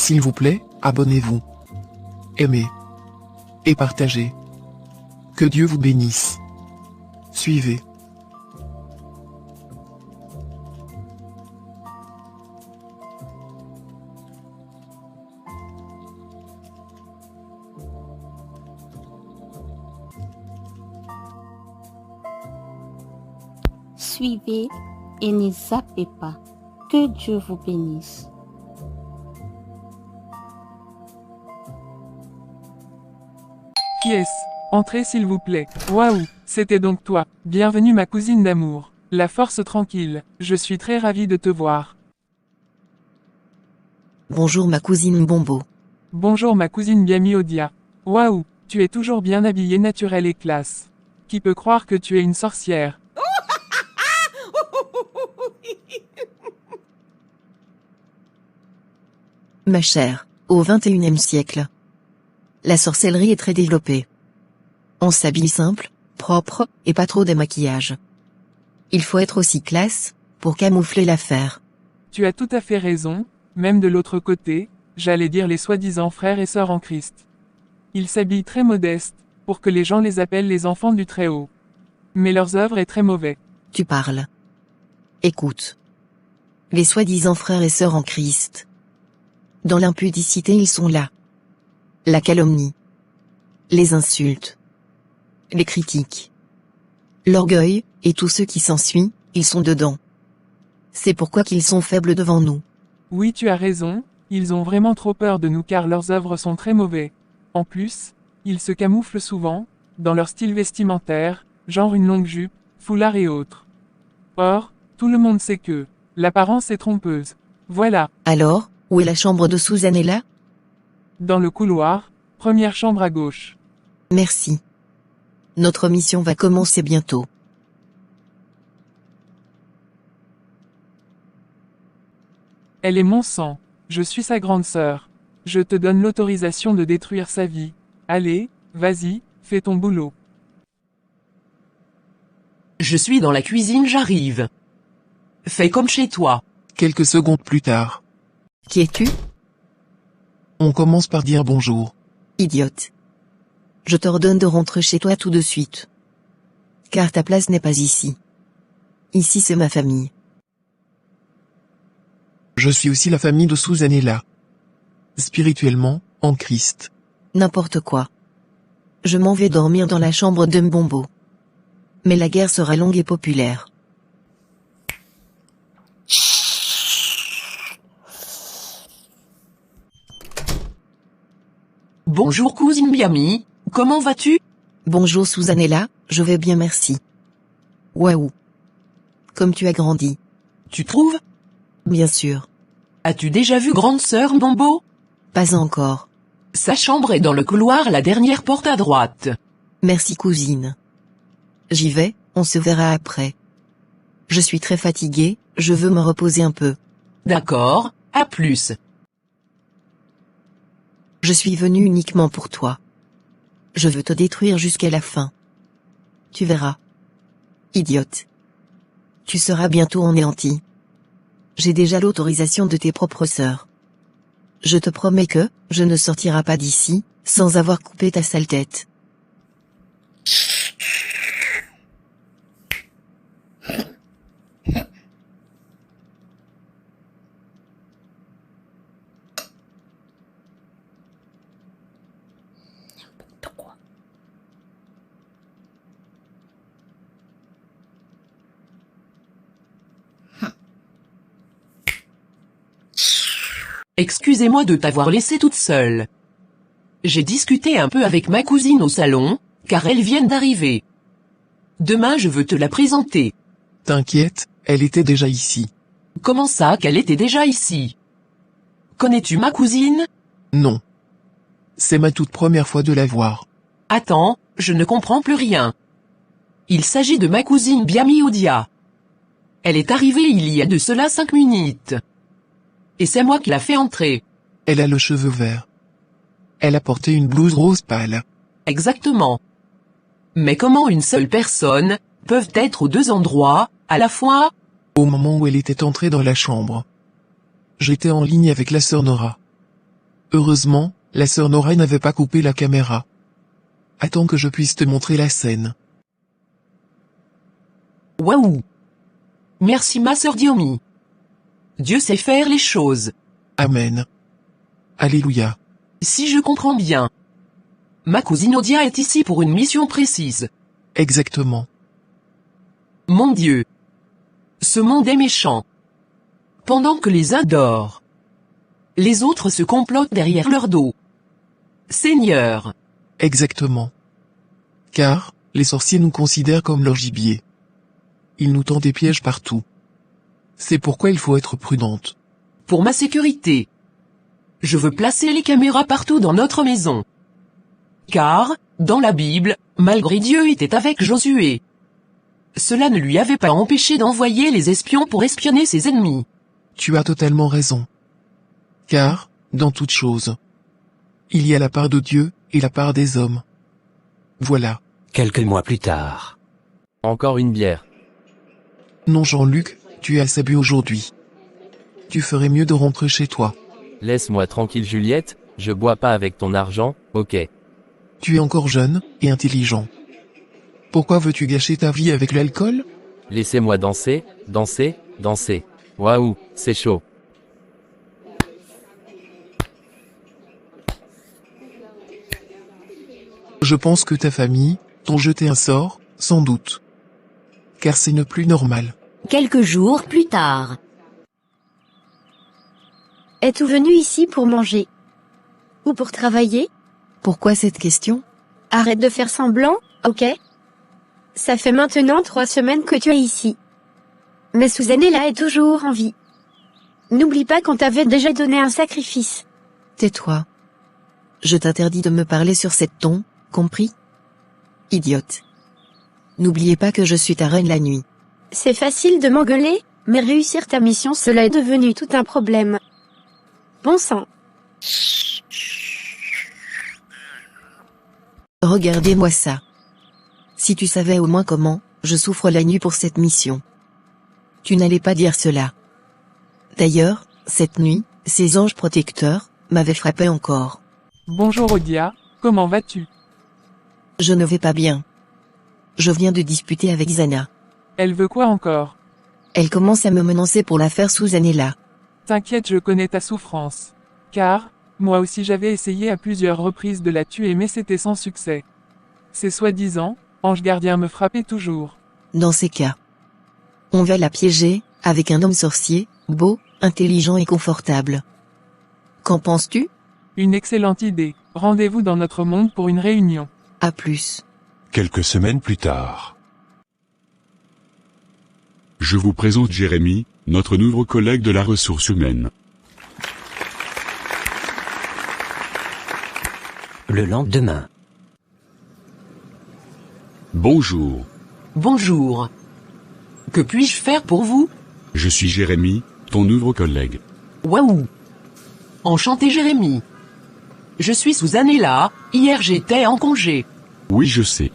S'il vous plaît, abonnez-vous. Aimez. Et partagez. Que Dieu vous bénisse. Suivez. Suivez et ne zappez pas. Que Dieu vous bénisse. Qui est-ce? Entrez s'il vous plaît. Waouh, c'était donc toi. Bienvenue ma cousine d'amour. La force tranquille, je suis très ravie de te voir. Bonjour ma cousine Bombo. Bonjour ma cousine Biami Odia. Waouh, tu es toujours bien habillée, naturelle et classe. Qui peut croire que tu es une sorcière? Ma chère, au XXIe siècle, la sorcellerie est très développée. On s'habille simple, propre, et pas trop de maquillage. Il faut être aussi classe, pour camoufler l'affaire. Tu as tout à fait raison, même de l'autre côté, j'allais dire les soi-disant frères et sœurs en Christ. Ils s'habillent très modestes, pour que les gens les appellent les enfants du Très-Haut. Mais leurs œuvres est très mauvais. Tu parles. Écoute. Les soi-disant frères et sœurs en Christ. Dans l'impudicité ils sont là. La calomnie. Les insultes. Les critiques. L'orgueil, et tout ce qui s'ensuit, ils sont dedans. C'est pourquoi qu'ils sont faibles devant nous. Oui, tu as raison, ils ont vraiment trop peur de nous car leurs œuvres sont très mauvais. En plus, ils se camouflent souvent, dans leur style vestimentaire, genre une longue jupe, foulard et autres. Or, tout le monde sait que l'apparence est trompeuse. Voilà. Alors, où est la chambre de Susanella? Dans le couloir, première chambre à gauche. Merci. Notre mission va commencer bientôt. Elle est mon sang. Je suis sa grande sœur. Je te donne l'autorisation de détruire sa vie. Allez, vas-y, fais ton boulot. Je suis dans la cuisine, j'arrive. Fais comme chez toi. Quelques secondes plus tard. Qui es-tu? On commence par dire bonjour. Idiote. Je t'ordonne de rentrer chez toi tout de suite. Car ta place n'est pas ici. Ici c'est ma famille. Je suis aussi la famille de Susanella. Spirituellement, en Christ. N'importe quoi. Je m'en vais dormir dans la chambre de Mbombo. Mais la guerre sera longue et populaire. Bonjour cousine Biami, comment vas-tu? Bonjour Susanella, je vais bien merci. Waouh. Comme tu as grandi. Tu trouves? Bien sûr. As-tu déjà vu grande sœur Bombo? Pas encore. Sa chambre est dans le couloir, la dernière porte à droite. Merci cousine. J'y vais, on se verra après. Je suis très fatiguée, je veux me reposer un peu. D'accord, à plus. Je suis venue uniquement pour toi. Je veux te détruire jusqu'à la fin. Tu verras. Idiote. Tu seras bientôt anéanti. J'ai déjà l'autorisation de tes propres sœurs. Je te promets que, je ne sortirai pas d'ici, sans avoir coupé ta sale tête. Excusez-moi de t'avoir laissée toute seule. J'ai discuté un peu avec ma cousine au salon, car elle vient d'arriver. Demain je veux te la présenter. T'inquiète, elle était déjà ici. Comment ça qu'elle était déjà ici? Connais-tu ma cousine? Non. C'est ma toute première fois de la voir. Attends, je ne comprends plus rien. Il s'agit de ma cousine Biami Odia. Elle est arrivée il y a de cela 5 minutes. Et c'est moi qui l'a fait entrer. Elle a le cheveu vert. Elle a porté une blouse rose pâle. Exactement. Mais comment une seule personne peut être aux deux endroits, à la fois? Au moment où elle était entrée dans la chambre. J'étais en ligne avec la sœur Nora. Heureusement, la sœur Nora n'avait pas coupé la caméra. Attends que je puisse te montrer la scène. Waouh! Merci ma sœur Diomi. Dieu sait faire les choses. Amen. Alléluia. Si je comprends bien. Ma cousine Odia est ici pour une mission précise. Exactement. Mon Dieu. Ce monde est méchant. Pendant que les uns dorment, les autres se complotent derrière leur dos. Seigneur. Exactement. Car, les sorciers nous considèrent comme leur gibier. Ils nous tendent des pièges partout. C'est pourquoi il faut être prudente. Pour ma sécurité, je veux placer les caméras partout dans notre maison. Car, dans la Bible, malgré Dieu était avec Josué. Cela ne lui avait pas empêché d'envoyer les espions pour espionner ses ennemis. Tu as totalement raison. Car, dans toute chose, il y a la part de Dieu et la part des hommes. Voilà. Quelques mois plus tard. Encore une bière. Non Jean-Luc, tu es assez bu aujourd'hui. Tu ferais mieux de rentrer chez toi. Laisse-moi tranquille Juliette, je bois pas avec ton argent, ok. Tu es encore jeune et intelligent. Pourquoi veux-tu gâcher ta vie avec l'alcool? Laissez-moi danser, danser, danser. Waouh, c'est chaud. Je pense que ta famille t'ont jeté un sort, sans doute. Car c'est ne plus normal. Quelques jours plus tard. Es-tu venu ici pour manger? Ou pour travailler? Pourquoi cette question? Arrête de faire semblant, ok? Ça fait maintenant 3 semaines que tu es ici. Mais Susanella est toujours en vie. N'oublie pas qu'on t'avait déjà donné un sacrifice. Tais-toi. Je t'interdis de me parler sur cette ton, compris? Idiote. N'oubliez pas que je suis ta reine la nuit. C'est facile de m'engueuler, mais réussir ta mission cela est devenu tout un problème. Bon sang. Regardez-moi ça. Si tu savais au moins comment, je souffre la nuit pour cette mission. Tu n'allais pas dire cela. D'ailleurs, cette nuit, ces anges protecteurs, m'avaient frappé encore. Bonjour Odia, comment vas-tu? Je ne vais pas bien. Je viens de disputer avec Zana. Elle veut quoi encore? Elle commence à me menacer pour l'affaire Susanella. T'inquiète, je connais ta souffrance. Car, moi aussi j'avais essayé à plusieurs reprises de la tuer mais c'était sans succès. Ces soi-disant, anges gardiens me frappaient toujours. Dans ces cas, on va la piéger, avec un homme sorcier, beau, intelligent et confortable. Qu'en penses-tu? Une excellente idée. Rendez-vous dans notre monde pour une réunion. À plus. Quelques semaines plus tard. Je vous présente Jérémy, notre nouveau collègue de la ressource humaine. Le lendemain. Bonjour, Bonjour. Que puis-je faire pour vous? je suis Jérémy, ton nouveau collègue. Waouh. Enchanté Jérémy. Je suis Susanella, hier j'étais en congé. Oui, je sais.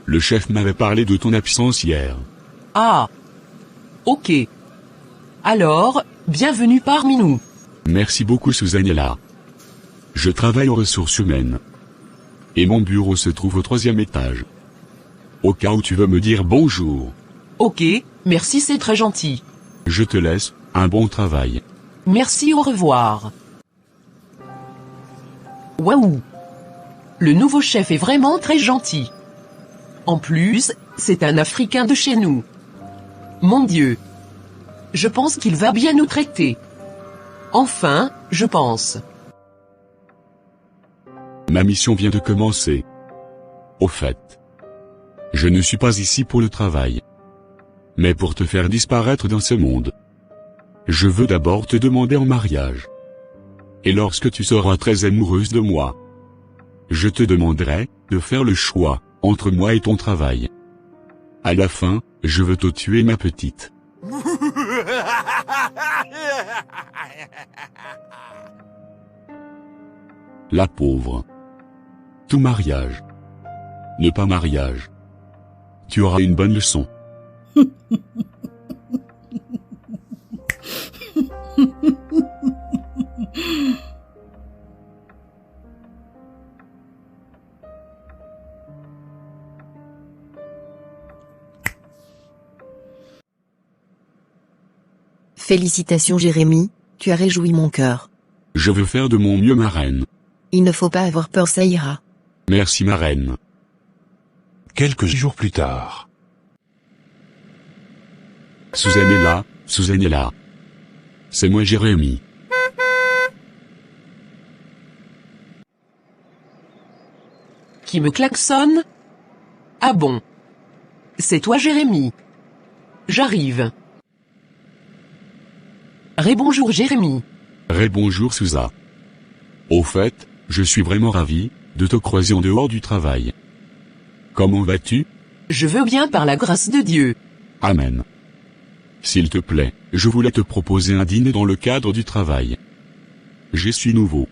Le chef m'avait parlé de ton absence hier. Ah. Ok. Alors, bienvenue parmi nous. Merci beaucoup Susanella. Je travaille aux ressources humaines. Et mon bureau se trouve au 3e étage. Au cas où tu veux me dire bonjour. Ok, merci c'est très gentil. Je te laisse, un bon travail. Merci au revoir. Waouh. Le nouveau chef est vraiment très gentil. En plus, c'est un Africain de chez nous. Mon Dieu. Je pense qu'il va bien nous traiter. Enfin, je pense. Ma mission vient de commencer. Au fait, je ne suis pas ici pour le travail, mais pour te faire disparaître dans ce monde. Je veux d'abord te demander en mariage. Et lorsque tu seras très amoureuse de moi, je te demanderai de faire le choix entre moi et ton travail. À la fin, je veux te tuer ma petite. La pauvre. Tout mariage. Ne pas mariage. Tu auras une bonne leçon. Félicitations Jérémie, tu as réjoui mon cœur. Je veux faire de mon mieux, ma reine. Il ne faut pas avoir peur, ça ira. Merci, ma reine. Quelques jours plus tard. Suzanne est là, Suzanne est là. C'est moi, Jérémie. Qui me klaxonne? Ah bon. C'est toi, Jérémie. J'arrive. Rebonjour, Jérémie. Rebonjour, Souza. Au fait, je suis vraiment ravi de te croiser en dehors du travail. Comment vas-tu? Je veux bien par la grâce de Dieu. Amen. S'il te plaît, je voulais te proposer un dîner dans le cadre du travail. Je suis nouveau.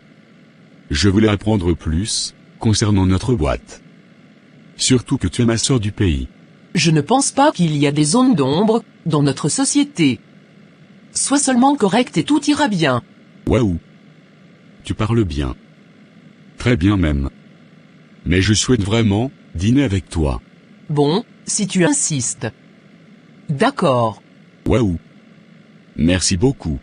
Je voulais apprendre plus concernant notre boîte. Surtout que tu es ma sœur du pays. Je ne pense pas qu'il y a des zones d'ombre dans notre société. Sois seulement correct et tout ira bien. Waouh. Tu parles bien. Très bien même. Mais je souhaite vraiment dîner avec toi. Bon, si tu insistes. D'accord. Waouh. Merci beaucoup.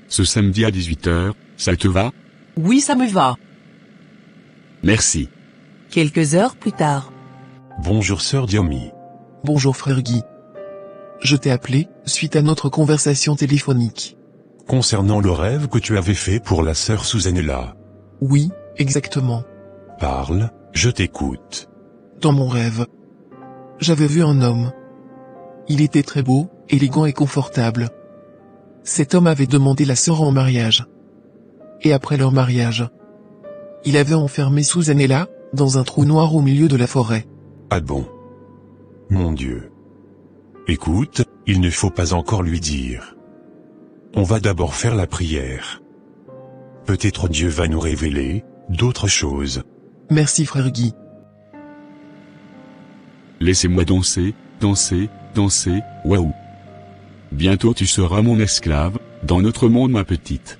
Ce samedi à 18h, ça te va? Oui, ça me va. Merci. Quelques heures plus tard. Bonjour sœur Diomi. Bonjour frère Guy. Je t'ai appelé, suite à notre conversation téléphonique. Concernant le rêve que tu avais fait pour la sœur Susanella. Oui, exactement. Parle, je t'écoute. Dans mon rêve, j'avais vu un homme. Il était très beau, élégant et confortable. Cet homme avait demandé la sœur en mariage. Et après leur mariage, il avait enfermé Susanella dans un trou noir au milieu de la forêt. Ah bon? Mon Dieu. Écoute, il ne faut pas encore lui dire. On va d'abord faire la prière. Peut-être Dieu va nous révéler d'autres choses. Merci frère Guy. Laissez-moi danser, danser, danser, waouh. Bientôt tu seras mon esclave, dans notre monde ma petite.